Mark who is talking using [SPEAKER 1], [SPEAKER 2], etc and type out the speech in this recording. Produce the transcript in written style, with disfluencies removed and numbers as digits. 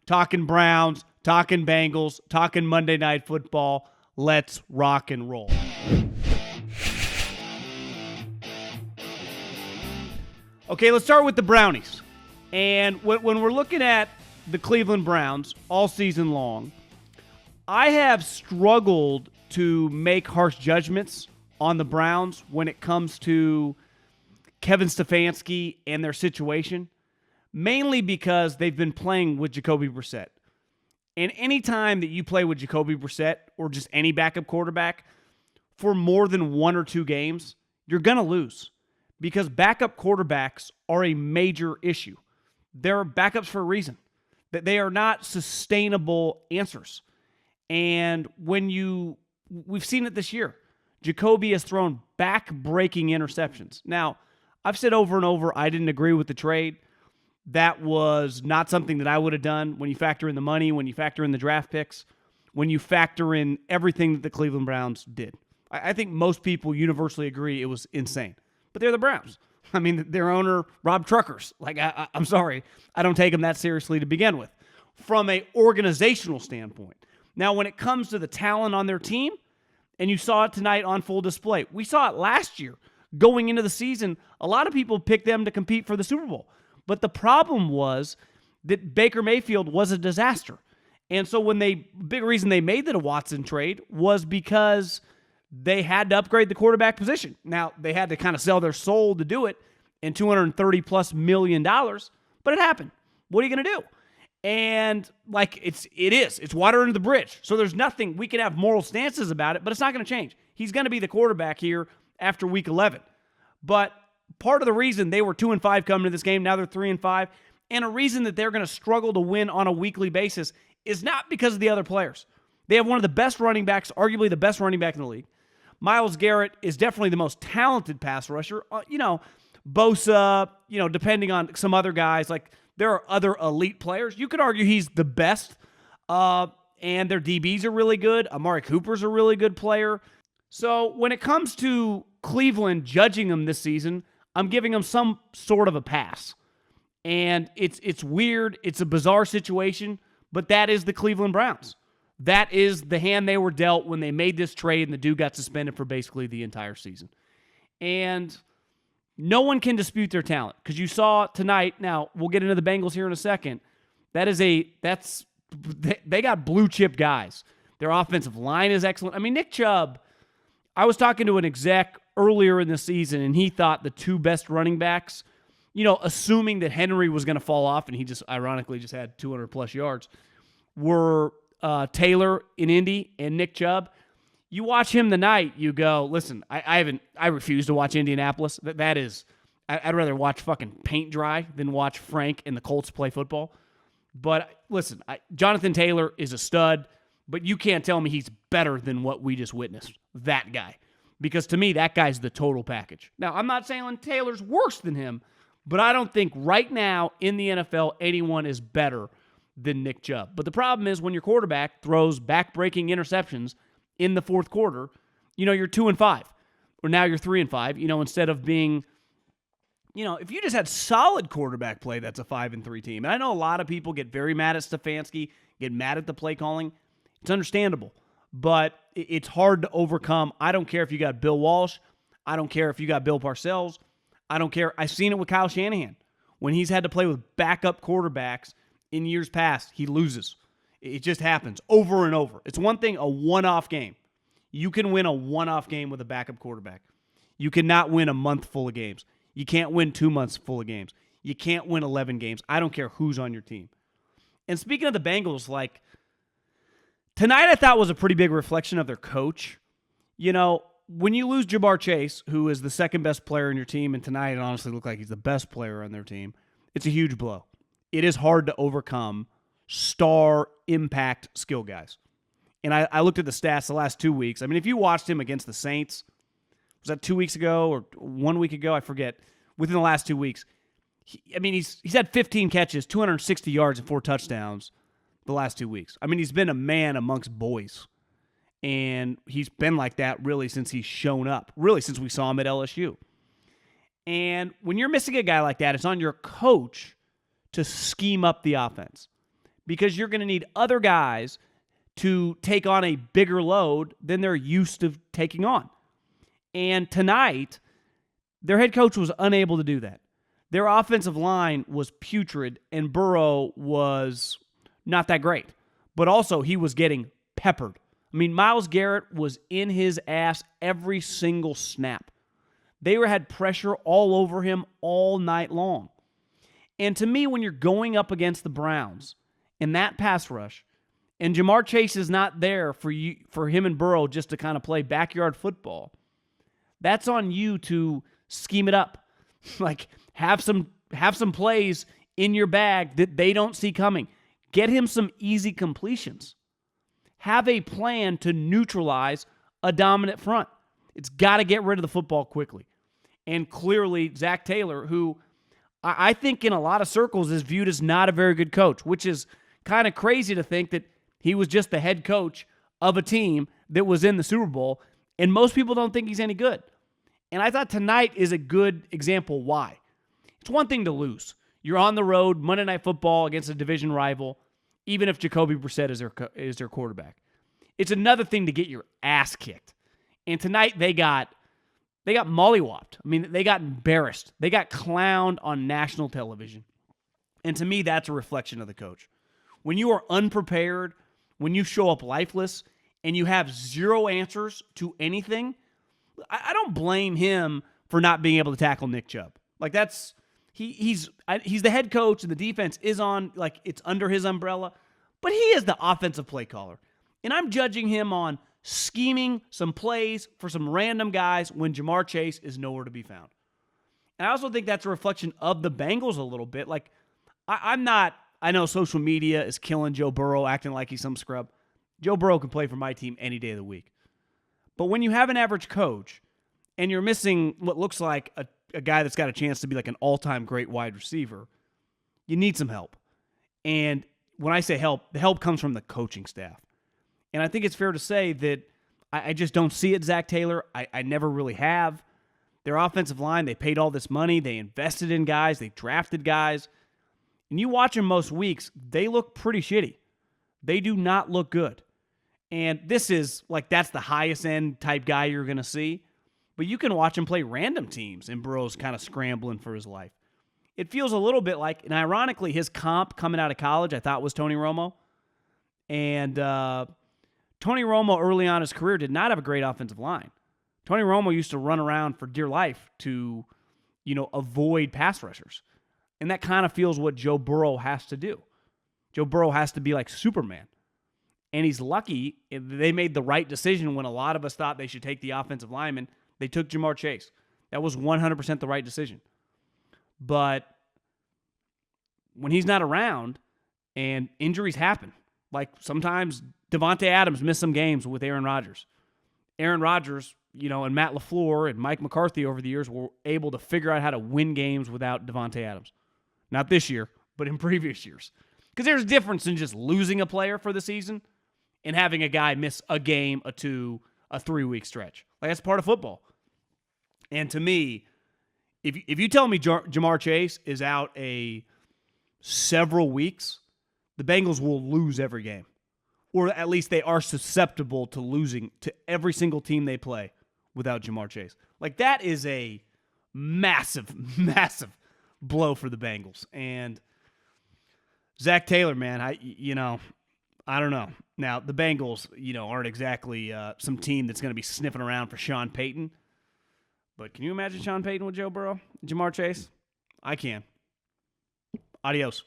[SPEAKER 1] talking Browns, talking Bengals, talking Monday Night Football. Let's rock and roll. Okay, let's start with the Brownies. And when we're looking at the Cleveland Browns all season long, I have struggled to make harsh judgments on the Browns when it comes to Kevin Stefanski and their situation, mainly because they've been playing with Jacoby Brissett. And any time that you play with Jacoby Brissett or just any backup quarterback for more than 1 or 2 games, you're going to lose because backup quarterbacks are a major issue. They're backups for a reason. That they are not sustainable answers. And we've seen it this year. Jacoby has thrown back-breaking interceptions. Now, I've said over and over I didn't agree with the trade. That was not something that I would have done when you factor in the money, when you factor in the draft picks, when you factor in everything that the Cleveland Browns did. I think most people universally agree it was insane. But they're the Browns. I mean, their owner, Rob Truckers. I'm sorry. I don't take him that seriously to begin with. From an organizational standpoint. Now, when it comes to the talent on their team, and you saw it tonight on full display. We saw it last year. Going into the season, a lot of people picked them to compete for the Super Bowl. But the problem was that Baker Mayfield was a disaster. And so big reason they made the Watson trade was because they had to upgrade the quarterback position. Now, they had to kind of sell their soul to do it in $230+ million, but it happened. What are you going to do? And it's water under the bridge. So there's nothing, we can have moral stances about it, but it's not going to change. He's going to be the quarterback here after week 11. But part of the reason they were 2-5 coming to this game, now they're 3-5, and a reason that they're going to struggle to win on a weekly basis is not because of the other players. They have one of the best running backs, arguably the best running back in the league. Myles Garrett is definitely the most talented pass rusher. Bosa, depending on some other guys, like there are other elite players. You could argue he's the best, and their DBs are really good. Amari Cooper's a really good player. So when it comes to Cleveland judging them this season, I'm giving them some sort of a pass. And it's weird. It's a bizarre situation, but that is the Cleveland Browns. That is the hand they were dealt when they made this trade and the dude got suspended for basically the entire season. And no one can dispute their talent because you saw tonight. Now, we'll get into the Bengals here in a second. They got blue chip guys. Their offensive line is excellent. I mean, Nick Chubb, I was talking to an exec earlier in the season, and he thought the 2 best running backs, assuming that Henry was going to fall off, and he just ironically just had 200+ yards, were Taylor in Indy and Nick Chubb. You watch him tonight, you go, listen, I refuse to watch Indianapolis. That is, I'd rather watch fucking paint dry than watch Frank and the Colts play football. But listen, Jonathan Taylor is a stud, but you can't tell me he's better than what we just witnessed. That guy. Because to me, that guy's the total package. Now, I'm not saying Taylor's worse than him, but I don't think right now in the NFL anyone is better than Nick Chubb. But the problem is when your quarterback throws back-breaking interceptions in the fourth quarter, you're 2-5. Or now you're 3-5, instead of being, if you just had solid quarterback play, that's a 5-3 team. And I know a lot of people get very mad at Stefanski, get mad at the play calling. It's understandable. But it's hard to overcome. I don't care if you got Bill Walsh. I don't care if you got Bill Parcells. I don't care. I've seen it with Kyle Shanahan. When he's had to play with backup quarterbacks in years past, he loses. It just happens over and over. It's one thing, a one-off game. You can win a one-off game with a backup quarterback. You cannot win a month full of games. You can't win 2 months full of games. You can't win 11 games. I don't care who's on your team. And speaking of the Bengals, tonight I thought was a pretty big reflection of their coach. When you lose Ja'Marr Chase, who is the second best player in your team, and tonight it honestly looked like he's the best player on their team, it's a huge blow. It is hard to overcome star impact skill guys. And I looked at the stats the last 2 weeks. I mean, if you watched him against the Saints, was that 2 weeks ago or 1 week ago? I forget. Within the last 2 weeks, he's had 15 catches, 260 yards, and 4 touchdowns the last 2 weeks. I mean, he's been a man amongst boys. And he's been like that really since he's shown up, really since we saw him at LSU. And when you're missing a guy like that, it's on your coach to scheme up the offense. because you're going to need other guys to take on a bigger load than they're used to taking on. And tonight, their head coach was unable to do that. Their offensive line was putrid, and Burrow was not that great. But also, he was getting peppered. I mean, Myles Garrett was in his ass every single snap. They had pressure all over him all night long. And to me, when you're going up against the Browns in that pass rush, and Jamar Chase is not there for him and Burrow just to kind of play backyard football, that's on you to scheme it up. Like, have some plays in your bag that they don't see coming. Get him some easy completions. Have a plan to neutralize a dominant front. It's got to get rid of the football quickly. And clearly, Zach Taylor, who I think in a lot of circles is viewed as not a very good coach, which is kind of crazy to think that he was just the head coach of a team that was in the Super Bowl, and most people don't think he's any good. And I thought tonight is a good example why. It's one thing to lose. You're on the road, Monday Night Football against a division rival, even if Jacoby Brissett is their quarterback. It's another thing to get your ass kicked. And tonight they got mollywopped. I mean, they got embarrassed. They got clowned on national television. And to me, that's a reflection of the coach. When you are unprepared, when you show up lifeless, and you have zero answers to anything, I don't blame him for not being able to tackle Nick Chubb. Like, he's the head coach, and the defense is on, like, it's under his umbrella, but he is the offensive play caller. And I'm judging him on scheming some plays for some random guys when Jamar Chase is nowhere to be found. And I also think that's a reflection of the Bengals a little bit. Like, I know social media is killing Joe Burrow, acting like he's some scrub. Joe Burrow can play for my team any day of the week. But when you have an average coach and you're missing what looks like a guy that's got a chance to be like an all-time great wide receiver, you need some help. And when I say help, the help comes from the coaching staff. And I think it's fair to say that I just don't see it, Zach Taylor. I never really have. Their offensive line, they paid all this money. They invested in guys. They drafted guys. And you watch them most weeks, they look pretty shitty. They do not look good. And this is, like, that's the highest end type guy you're going to see. But you can watch him play random teams, and Burrow's kind of scrambling for his life. It feels a little bit like, and ironically, his comp coming out of college, I thought was Tony Romo. And Tony Romo early on in his career did not have a great offensive line. Tony Romo used to run around for dear life to, avoid pass rushers. And that kind of feels what Joe Burrow has to do. Joe Burrow has to be like Superman. And he's lucky they made the right decision when a lot of us thought they should take the offensive lineman. They took Jamar Chase. That was 100% the right decision. But when he's not around and injuries happen, like sometimes Devontae Adams missed some games with Aaron Rodgers. Aaron Rodgers, and Matt LaFleur and Mike McCarthy over the years were able to figure out how to win games without Devontae Adams. Not this year, but in previous years. Because there's a difference in just losing a player for the season and having a guy miss a game, a 3-week stretch. Like, that's part of football. And to me, if you tell me Jamar Chase is out several weeks, the Bengals will lose every game. Or at least they are susceptible to losing to every single team they play without Jamar Chase. Like, that is a massive, massive blow for the Bengals. And Zach Taylor, man, I don't know. Now, the Bengals, aren't exactly some team that's going to be sniffing around for Sean Payton. But can you imagine Sean Payton with Joe Burrow, Jamar Chase? I can. Adios.